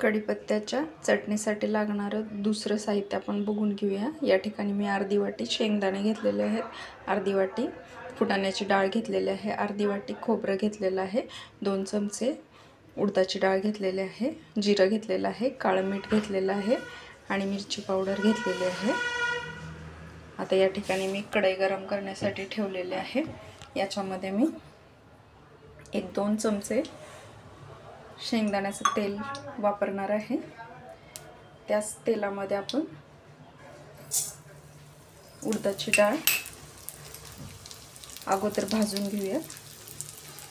कढीपत्त्याच्या चटणीसाठी लागणारं दुसरं साहित्य आपण बघून घेऊया। या ठिकाणी मी अर्धी वाटी शेंगदाणे घेतलेले आहेत, अर्धी वाटी फुटाण्याची डाळ घेतलेली आहे, अर्धी वाटी खोबरं घेतलेलं आहे, 2 चमचे उडदाची डाळ घेतलेली आहे, जिरं घेतलेलं आहे, काळं मीठ घेतलेलं आहे आणि मिरची पावडर घेतलेली आहे। आता या ठिकाणी मी कढई गरम करण्यासाठी ठेवलेले आहे। याच्यामध्ये मी 1-2 चमचे शेंगदाण्याचं तेल वापरणार आहे। त्याच तेलामध्ये आपण उडदाची डाळ अगोदर भाजून घेऊया।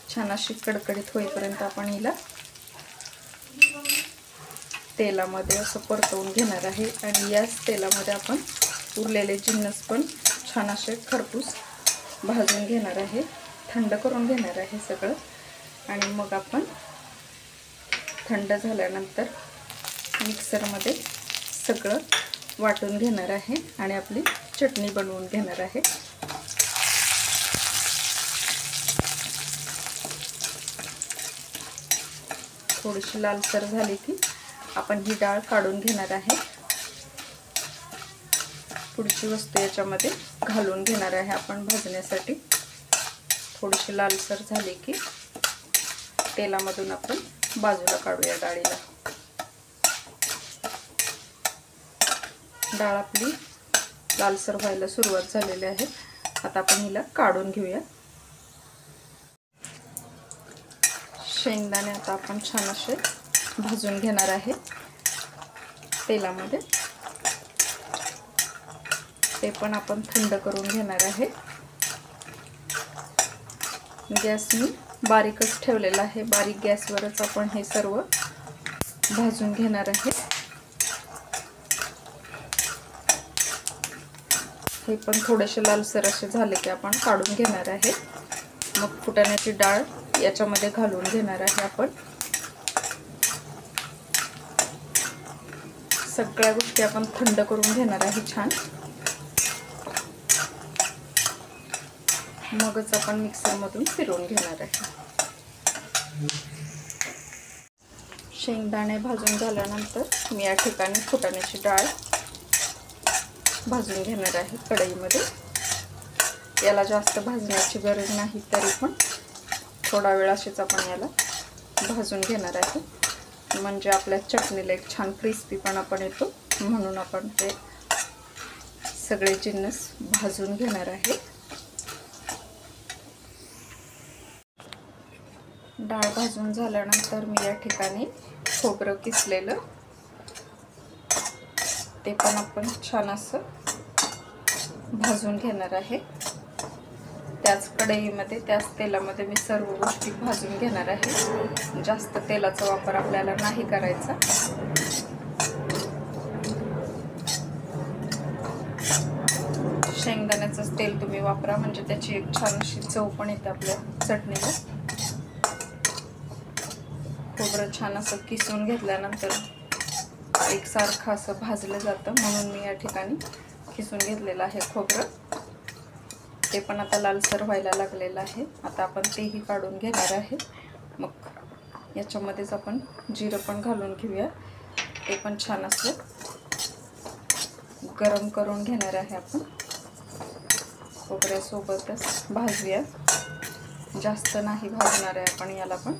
छान अशी कडकडीत होईपर्यंत आपण हिला तेलामध्ये असं परतवून घेणार आहे आणि याच तेलामध्ये आपण उरलेले जिन्नस पण छान असे खरपूस भाजून घेणार आहे, थंड करून घेणार आहे सगळं। आणि मग आपण थंड झाल्यानंतर मिक्सरमध्ये सगळं वाटून घेणार आहे आणि आपली चटणी बनवून घेणार आहे। थोडीशी लालसर झाली की आपण ही डाळ काढून घेणार आहे। पुढची वस्तू याच्यामध्ये घालून घेणार आहे आपण भाजण्यासाठी। थोडीशी लालसर झाली की तेलामधून आपण बाजूला काढूया डाळीला। डाळ आपली लालसर व्हायला सुरुवात झालेली आहे। आता आपण हिला काढून घेऊया। शेंगदाणे आता आपण छान असे भाजून घेणार आहे तेलामध्ये। ते पण आपण थंड करून घेणार आहे। गॅस मी बारीकच ठेवलेला आहे, बारीक गॅसवरच आपण हे सर्व भाजून घेणार आहे। हे पण थोडेसे लालसर असे झाले की आपण काढून घेणार आहे। मग फुटाण्याची डाळ याच्यामध्ये घालून घेणार आहे आपण। सगळ्या गोष्टी आपण थंड करून घेणार आहे छान। मगच आपण मिक्सरमधून फिरवून घेणार आहे। शेंगदाणे भाजून झाल्यानंतर मी या ठिकाणी फुटाण्याची डाळ भाजून घेणार आहे कढईमध्ये। याला जास्त भाजण्याची गरज नाही, तरी पण थोडा वेळ असेच आपण याला भाजून घेणार आहे, म्हणजे आपल्या चटणीला एक छान क्रिस्पीपणा पण येतो। म्हणून आपण ते सगळे जिन्नस भाजून घेणार आहे। डाळ भाजून झाल्यानंतर मी या ठिकाणी खोबरं किसलेलं ते पण आपण छान असं भाजून घेणार आहे। त्याच कढईमध्ये त्याच तेलामध्ये मी सर्व गोष्टी भाजून घेणार आहे। जास्त तेलाचा वापर आपल्याला नाही करायचा। शेंगदाण्याचंच तेल तुम्ही वापरा, म्हणजे त्याची एक छान अशी चव पण येते आपल्या चटणीला। खोबरं छान असं किसून घेतल्यानंतर एकसारखं असं भाजलं जातं, म्हणून मी या ठिकाणी किसून घेतलेलं आहे खोबरं। ते पण आता लालसर व्हायला लागलेलं आहे। आता आपण तेही काढून घेणार आहे। मग याच्यामध्येच आपण जिरं पण घालून घेऊया। ते पण छान असं गरम करून घेणार आहे आपण। खोबऱ्यासोबतच भाजूया, जास्त नाही भाजणार आहे आपण याला पण।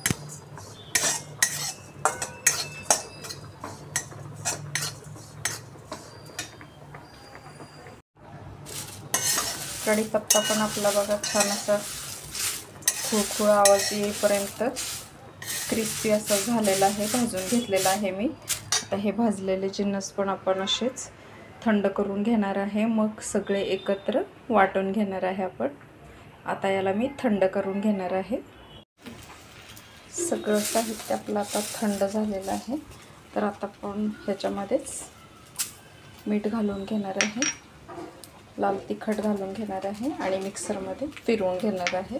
कढीपत्ता पण आपला बघा छान असा खुळखुळ आवाज येईपर्यंत क्रिस्पी असं झालेला आहे, भाजून घेतलेला आहे मी। आता हे भाजलेले जिन्नस पण आपण असेच थंड करून घेणार आहे, मग सगळे एकत्र वाटून घेणार आहे आपण। आता याला मी थंड करून घेणार आहे। सगळं साहित्य आपलं आता थंड झालेलं आहे, तर आता आपण ह्याच्यामध्येच मीठ घालून घेणार आहे, लाल तिखट घालून घेणार आहे आणि मिक्सरमध्ये फिरवून घेणार आहे।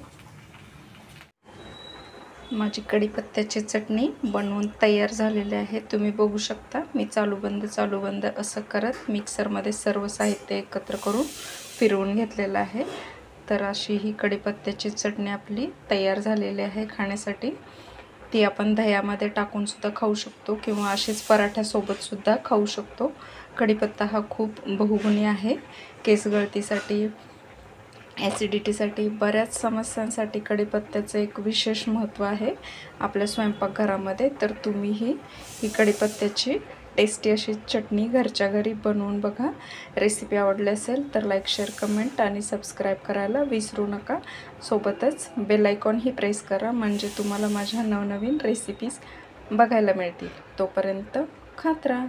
माझी कढीपत्त्याची चटणी बनवून तयार झालेली आहे। तुम्ही बघू शकता मी चालू बंद असं करत मिक्सरमध्ये सर्व साहित्य एकत्र करून फिरवून घेतलेलं आहे। तर अशी ही कढीपत्त्याची चटणी आपली तयार झालेली आहे खाण्यासाठी। ती आपण दह्यामध्ये टाकूनसुद्धा खाऊ शकतो किंवा असेच पराठ्यासोबतसुद्धा खाऊ शकतो. कढीपत्ता हा खूप बहुगुणी आहे. केस गळतीसाठी, ॲसिडिटीसाठी, बऱ्याच समस्यांसाठी कढीपत्त्याचं एक विशेष महत्त्व आहे आपल्या स्वयंपाकघरामध्ये. तर तुम्हीही ही कढीपत्त्याची टेस्टी अशी चटणी घरच्या घरी बनवून बघा. रेसिपी आवडली असेल तर लाईक, शेअर, कमेंट आणि सबस्क्राईब करायला विसरू नका. सोबतच बेल आयकॉनही प्रेस करा, म्हणजे तुम्हाला माझ्या नवनवीन रेसिपीज बघायला मिळतील. तोपर्यंत खात राहा.